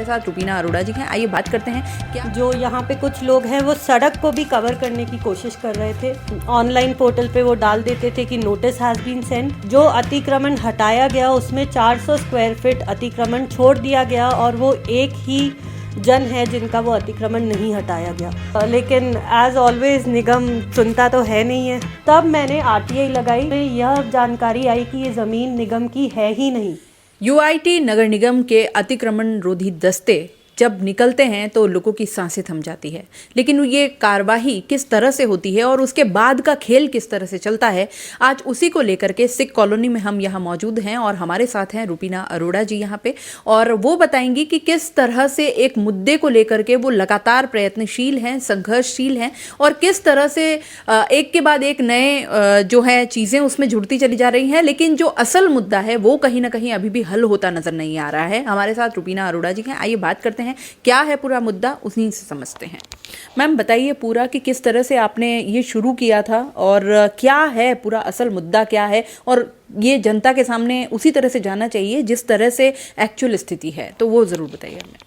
साथ रुपीना अरोड़ा जी हैं। आइए बात करते हैं क्या जो यहाँ पे कुछ लोग हैं वो सड़क को भी कवर करने की कोशिश कर रहे थे। ऑनलाइन पोर्टल पे वो डाल देते थे कि नोटिस हैज़ बीन सेंट। जो अतिक्रमण हटाया गया उसमें 400 स्क्वायर फीट अतिक्रमण छोड़ दिया गया और वो एक ही जन है जिनका वो अतिक्रमण नहीं हटाया गया। लेकिन एज ऑलवेज निगम सुनता तो है नहीं है। तब मैंने आरटीआई लगाई, यह जानकारी आई कि ये ज़मीन निगम की है ही नहीं। यूआईटी नगर निगम के अतिक्रमण रोधी दस्ते जब निकलते हैं तो लोगों की सांसें थम जाती है, लेकिन ये कार्रवाई किस तरह से होती है और उसके बाद का खेल किस तरह से चलता है, आज उसी को लेकर के सिख कॉलोनी में हम यहाँ मौजूद हैं और हमारे साथ हैं रुपीना अरोड़ा जी यहाँ पे, और वो बताएंगी कि किस तरह से एक मुद्दे को लेकर के वो लगातार प्रयत्नशील हैं, संघर्षशील हैं और किस तरह से एक के बाद एक नए जो है चीज़ें उसमें जुड़ती चली जा रही हैं, लेकिन जो असल मुद्दा है वो कहीं ना कहीं अभी भी हल होता नजर नहीं आ रहा है। हमारे साथ रुपीना अरोड़ा जी हैं। आइए बात करते हैं क्या है पूरा मुद्दा, उसी से समझते हैं। मैम बताइए पूरा कि किस तरह से आपने ये शुरू किया था और क्या है पूरा असल मुद्दा क्या है, और ये जनता के सामने उसी तरह से जाना चाहिए जिस तरह से एक्चुअल स्थिति है, तो वो ज़रूर बताइए हमें।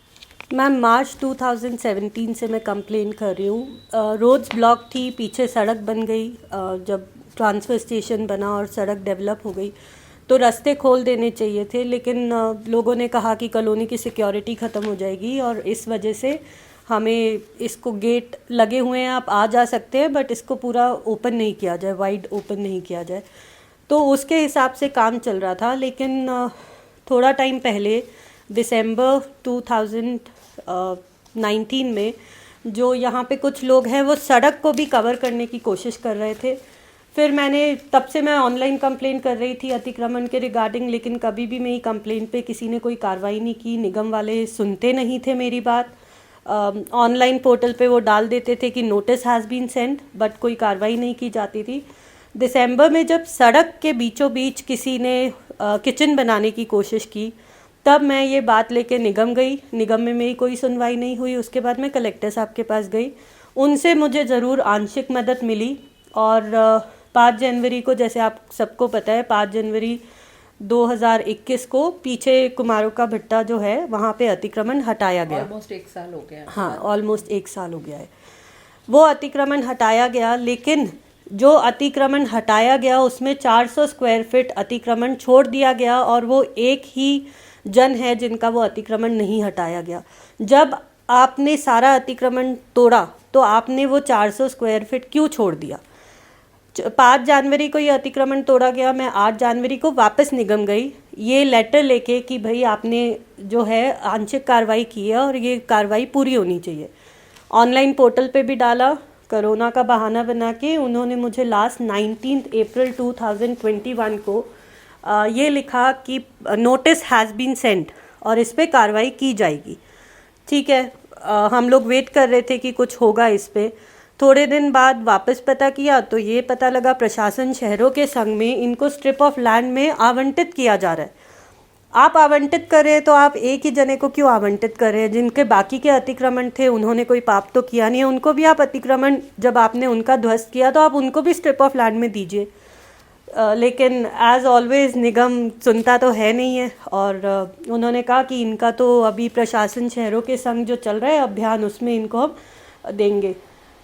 मैम मार्च 2017 से मैं कंप्लेन कर रही हूँ। रोड्स ब्लॉक थी, पीछे सड़क बन गई। जब ट्रांसफ़र स्टेशन बना और सड़क डेवलप हो गई तो रास्ते खोल देने चाहिए थे, लेकिन लोगों ने कहा कि कॉलोनी की सिक्योरिटी ख़त्म हो जाएगी और इस वजह से हमें इसको गेट लगे हुए हैं, आप आ जा सकते हैं, बट इसको पूरा ओपन नहीं किया जाए, वाइड ओपन नहीं किया जाए। तो उसके हिसाब से काम चल रहा था। लेकिन थोड़ा टाइम पहले दिसंबर 2019 में जो यहाँ पे कुछ लोग हैं वो सड़क को भी कवर करने की कोशिश कर रहे थे। फिर तब से मैं ऑनलाइन कंप्लेन कर रही थी अतिक्रमण के रिगार्डिंग, लेकिन कभी भी मेरी कंप्लेन पे किसी ने कोई कार्रवाई नहीं की। निगम वाले सुनते नहीं थे मेरी बात। ऑनलाइन पोर्टल पे वो डाल देते थे कि notice has been sent, but कोई कार्रवाई नहीं की जाती थी। दिसंबर में जब सड़क के बीचों बीच किसी ने किचन बनाने की कोशिश की, तब मैं ये बात लेके निगम गई। निगम में मेरी कोई सुनवाई नहीं हुई। उसके बाद मैं कलेक्टर साहब के पास गई, उनसे मुझे ज़रूर आंशिक मदद मिली। और 5 जनवरी को, जैसे आप सबको पता है, 5 जनवरी 2021 को पीछे कुमारों का भट्टा जो है वहाँ पे अतिक्रमण हटाया गया। ऑलमोस्ट 1 साल हो गया। हाँ, ऑलमोस्ट 1 साल हो गया है। वो अतिक्रमण हटाया गया, लेकिन जो अतिक्रमण हटाया गया उसमें 400 स्क्वायर फीट अतिक्रमण छोड़ दिया गया और वो एक ही जन है जिनका वो अतिक्रमण नहीं हटाया गया। जब आपने सारा अतिक्रमण तोड़ा तो आपने वो 400 स्क्वायर फीट क्यों छोड़ दिया? 5 जनवरी को ये अतिक्रमण तोड़ा गया। मैं 8 जनवरी को वापस निगम गई ये लेटर लेके कि भाई आपने जो है आंशिक कार्रवाई की है और ये कार्रवाई पूरी होनी चाहिए। ऑनलाइन पोर्टल पे भी डाला, कोरोना का बहाना बना के उन्होंने मुझे लास्ट 19 अप्रैल 2021 को ये लिखा कि नोटिस हैज़ बीन सेंट और इस पर कार्रवाई की जाएगी। ठीक है, हम लोग वेट कर रहे थे कि कुछ होगा इस पर। थोड़े दिन बाद वापस पता किया तो ये पता लगा प्रशासन शहरों के संग में इनको स्ट्रिप ऑफ लैंड में आवंटित किया जा रहा है। आप आवंटित कर रहे हैं तो आप एक ही जने को क्यों आवंटित कर रहे हैं? जिनके बाकी के अतिक्रमण थे उन्होंने कोई पाप तो किया नहीं है, उनको भी आप अतिक्रमण, जब आपने उनका ध्वस्त किया तो आप उनको भी स्ट्रिप ऑफ लैंड में दीजिए। लेकिन एज ऑलवेज निगम सुनता तो है नहीं है और उन्होंने कहा कि इनका तो अभी प्रशासन शहरों के संग जो चल रहा है अभियान, उसमें इनको हम देंगे।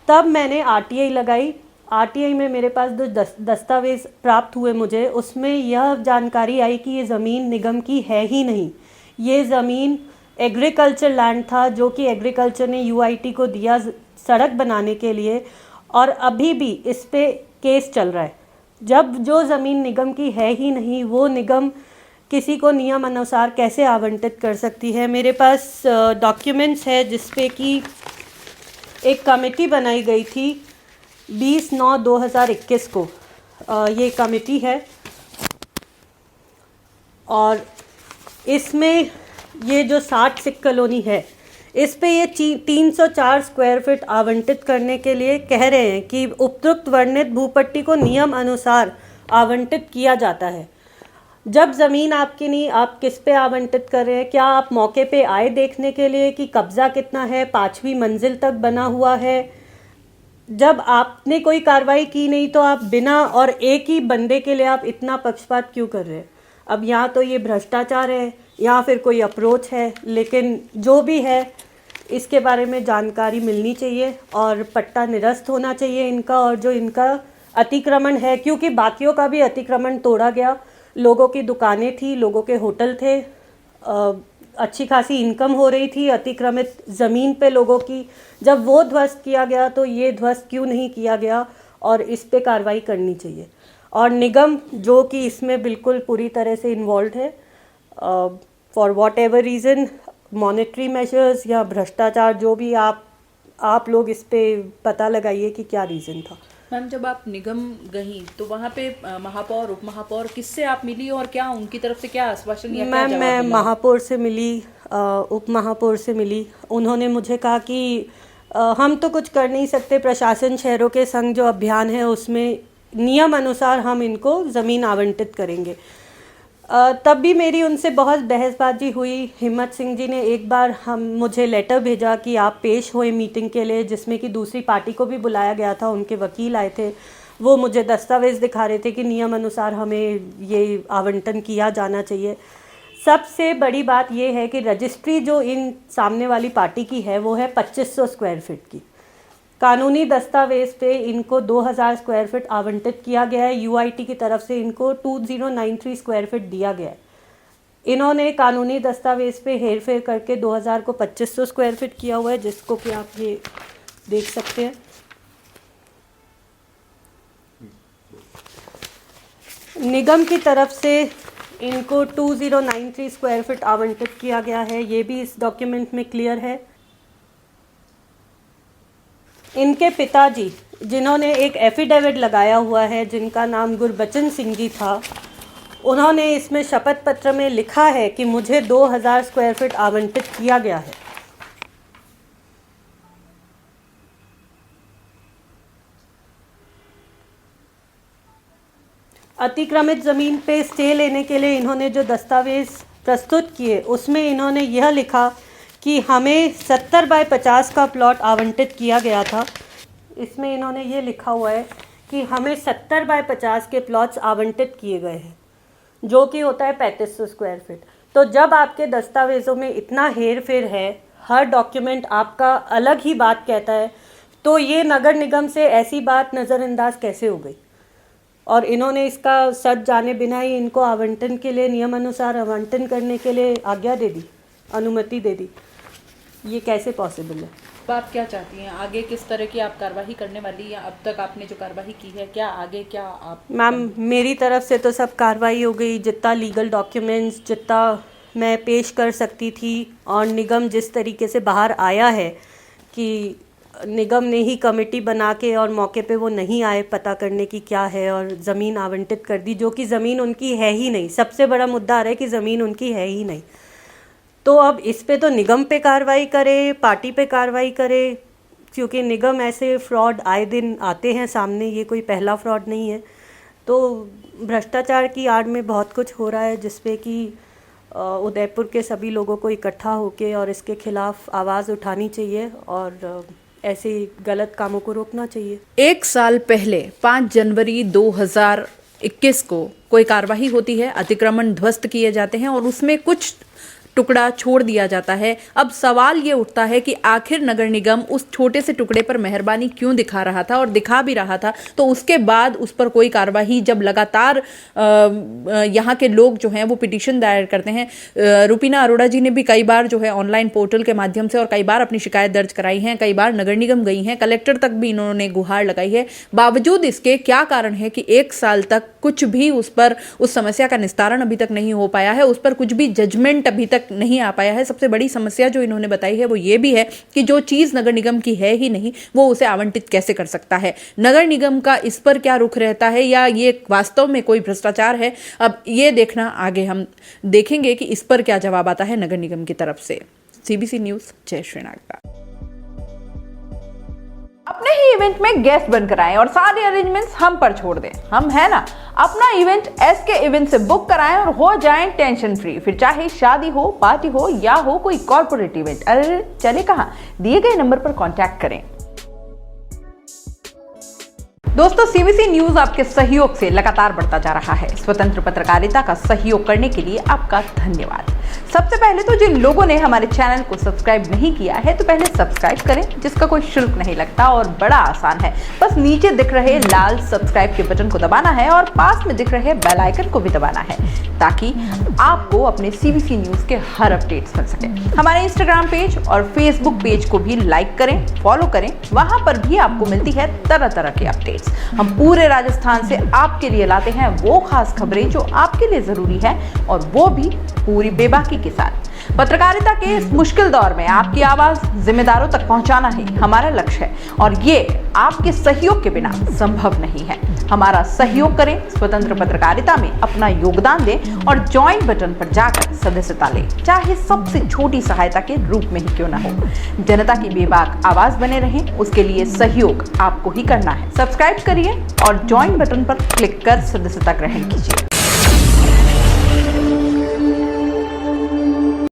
तब मैंने आरटीआई लगाई। आरटीआई में मेरे पास जो दस्तावेज प्राप्त हुए मुझे, उसमें यह जानकारी आई कि ये ज़मीन निगम की है ही नहीं। ये ज़मीन एग्रीकल्चर लैंड था जो कि एग्रीकल्चर ने यूआईटी को दिया सड़क बनाने के लिए, और अभी भी इस पे केस चल रहा है। जब जो ज़मीन निगम की है ही नहीं, वो निगम किसी को नियम अनुसार कैसे आवंटित कर सकती है? मेरे पास डॉक्यूमेंट्स है जिसपे कि एक कमेटी बनाई गई थी 20/9/2021 को। ये कमेटी है और इसमें ये जो 60 सिख कॉलोनी है, इस पे ये 304 स्क्वायर फीट आवंटित करने के लिए कह रहे हैं कि उपयुक्त वर्णित भूपट्टी को नियम अनुसार आवंटित किया जाता है। जब ज़मीन आपकी नहीं, आप किस पे आवंटित कर रहे हैं? क्या आप मौके पे आए देखने के लिए कि कब्ज़ा कितना है, 5वीं मंजिल तक बना हुआ है? जब आपने कोई कार्रवाई की नहीं तो आप बिना, और एक ही बंदे के लिए आप इतना पक्षपात क्यों कर रहे हैं? अब यहाँ तो ये भ्रष्टाचार है, या फिर कोई अप्रोच है, लेकिन जो भी है इसके बारे में जानकारी मिलनी चाहिए और पट्टा निरस्त होना चाहिए इनका। और जो इनका अतिक्रमण है, क्योंकि बाकियों का भी अतिक्रमण तोड़ा गया, लोगों की दुकानें थी, लोगों के होटल थे, अच्छी खासी इनकम हो रही थी अतिक्रमित ज़मीन पे लोगों की, जब वो ध्वस्त किया गया तो ये ध्वस्त क्यों नहीं किया गया, और इस पे कार्रवाई करनी चाहिए। और निगम जो कि इसमें बिल्कुल पूरी तरह से इन्वॉल्व है, for what ever reason, monetary measures या भ्रष्टाचार, जो भी आप लोग इस पे पता लगाइए कि क्या रीज़न था। मैम, जब आप निगम गई तो वहाँ पे महापौर, उप महापौर, किससे आप मिली और क्या उनकी तरफ से क्या आश्वासन या क्या मैम, जवाब मैं मिला? महापौर से मिली, उप महापौर से मिली। उन्होंने मुझे कहा कि हम तो कुछ कर नहीं सकते, प्रशासन शहरों के संघ जो अभियान है उसमें नियम अनुसार हम इनको ज़मीन आवंटित करेंगे। तब भी मेरी उनसे बहुत बहसबाजी हुई। हिम्मत सिंह जी ने एक बार मुझे लेटर भेजा कि आप पेश हुए मीटिंग के लिए, जिसमें कि दूसरी पार्टी को भी बुलाया गया था, उनके वकील आए थे, वो मुझे दस्तावेज़ दिखा रहे थे कि नियम अनुसार हमें ये आवंटन किया जाना चाहिए। सबसे बड़ी बात ये है कि रजिस्ट्री जो इन सामने वाली पार्टी की है वो है 2500 स्क्वायर फीट की। कानूनी दस्तावेज पे इनको 2000 स्क्वायर फीट आवंटित किया गया है। यूआईटी की तरफ से इनको 2093 स्क्वायर फीट दिया गया है। इन्होंने कानूनी दस्तावेज पे हेरफेर करके 2000 को 2500 स्क्वायर फीट किया हुआ है, जिसको कि आप ये देख सकते हैं। निगम की तरफ से इनको 2093 स्क्वायर फीट आवंटित किया गया है, ये भी इस डॉक्यूमेंट में क्लियर है। इनके पिताजी, जिन्होंने एक एफिडेविट लगाया हुआ है, जिनका नाम गुरबचन सिंह जी था, उन्होंने इसमें शपथ पत्र में लिखा है कि मुझे 2000 स्क्वायर फीट आवंटित किया गया है। अतिक्रमित ज़मीन पे स्टे लेने के लिए इन्होंने जो दस्तावेज़ प्रस्तुत किए, उसमें इन्होंने यह लिखा कि हमें 70 बाय 50 का प्लॉट आवंटित किया गया था। इसमें इन्होंने ये लिखा हुआ है कि हमें 70 बाय 50 के प्लॉट्स आवंटित किए गए हैं, जो कि होता है 3500 स्क्वायर फीट। तो जब आपके दस्तावेज़ों में इतना हेर फेर है, हर डॉक्यूमेंट आपका अलग ही बात कहता है, तो ये नगर निगम से ऐसी बात नज़रअंदाज कैसे हो गई? और इन्होंने इसका सच जाने बिना ही इनको आवंटन के लिए, नियम अनुसार आवंटन करने के लिए आज्ञा दे दी, अनुमति दे दी। ये कैसे पॉसिबल है? अब आप क्या चाहती हैं आगे, किस तरह की आप कार्रवाई करने वाली, या अब तक आपने जो कार्रवाई की है, क्या आगे क्या आप? मैम, मेरी तरफ से तो सब कार्रवाई हो गई, जितना लीगल डॉक्यूमेंट्स जितना मैं पेश कर सकती थी। और निगम जिस तरीके से बाहर आया है कि निगम ने ही कमेटी बना के और मौके पे वो नहीं आए पता करने की क्या है, और ज़मीन आवंटित कर दी, जो कि ज़मीन उनकी है ही नहीं। सबसे बड़ा मुद्दा आ रहा है कि ज़मीन उनकी है ही नहीं। तो अब इस पे तो निगम पे कार्रवाई करे, पार्टी पे कार्रवाई करे, क्योंकि निगम ऐसे फ्रॉड आए दिन आते हैं सामने, ये कोई पहला फ्रॉड नहीं है। तो भ्रष्टाचार की आड़ में बहुत कुछ हो रहा है, जिसपे कि उदयपुर के सभी लोगों को इकट्ठा होके और इसके खिलाफ आवाज़ उठानी चाहिए और ऐसे गलत कामों को रोकना चाहिए। 1 साल पहले 5 जनवरी 2021 को कोई कार्रवाई होती है, अतिक्रमण ध्वस्त किए जाते हैं और उसमें कुछ टुकड़ा छोड़ दिया जाता है। अब सवाल ये उठता है कि आखिर नगर निगम उस छोटे से टुकड़े पर मेहरबानी क्यों दिखा रहा था, और दिखा भी रहा था तो उसके बाद उस पर कोई कार्रवाई, जब लगातार यहाँ के लोग जो हैं वो पिटीशन दायर करते हैं। रुपीना अरोड़ा जी ने भी कई बार जो है ऑनलाइन पोर्टल के माध्यम से और कई बार अपनी शिकायत दर्ज कराई है, कई बार नगर निगम गई हैं, कलेक्टर तक भी इन्होंने गुहार लगाई है। बावजूद इसके क्या कारण है कि 1 साल तक कुछ भी उस पर, उस समस्या का निस्तारण अभी तक नहीं हो पाया है, उस पर कुछ भी जजमेंट अभी तक नहीं आ पाया है। सबसे बड़ी समस्या जो इन्होंने बताई है वो ये भी है कि जो चीज नगर निगम की है ही नहीं, वो उसे आवंटित कैसे कर सकता है। नगर निगम का इस पर क्या रुख रहता है, या ये वास्तव में कोई भ्रष्टाचार है, अब ये देखना आगे हम देखेंगे कि इस पर क्या जवाब आता है नगर निगम की तरफ से। सीबीसी न्यूज, जय श्री नागदा। अपने ही इवेंट में गेस्ट बनकर आएं और सारे अरेंजमेंट्स हम पर छोड़ दें। हम है ना, अपना इवेंट एसके इवेंट से बुक कराएं और हो जाएं टेंशन फ्री। फिर चाहे शादी हो, पार्टी हो या हो कोई कॉर्पोरेट इवेंट, अरे चले कहां, दिए गए नंबर पर कांटेक्ट करें। दोस्तों, सीबीसी न्यूज आपके सहयोग से लगातार बढ़ता जा रहा है। स्वतंत्र पत्रकारिता का सहयोग करने के लिए आपका धन्यवाद। सबसे पहले तो जिन लोगों ने हमारे चैनल को सब्सक्राइब नहीं किया है, तो पहले सब्सक्राइब करें, जिसका कोई शुल्क नहीं लगता और बड़ा आसान है। बस नीचे दिख रहे लाल सब्सक्राइब के बटन को दबाना है और पास में दिख रहे बेल आइकन को भी दबाना है, ताकि आपको अपने सीबीसी न्यूज के हर अपडेट्स मिल सके। हमारे इंस्टाग्राम पेज और फेसबुक पेज को भी लाइक करें, फॉलो करें, वहां पर भी आपको मिलती है तरह तरह के अपडेट्स। हम पूरे राजस्थान से आपके लिए लाते हैं वो खास खबरें जो आपके लिए जरूरी है, और वो भी पूरी बेबाकी के साथ। पत्रकारिता के इस मुश्किल दौर में आपकी आवाज जिम्मेदारों तक पहुंचाना ही हमारा लक्ष्य है, और ये आपके सहयोग के बिना संभव नहीं है। हमारा सहयोग करें, स्वतंत्र पत्रकारिता में अपना योगदान दें और ज्वाइन बटन पर जाकर सदस्यता लें, चाहे सबसे छोटी सहायता के रूप में ही क्यों ना हो। जनता की बेबाक आवाज बने रहें, उसके लिए सहयोग आपको ही करना है। सब्सक्राइब करिए और ज्वाइन बटन पर क्लिक कर सदस्यता ग्रहण कीजिए।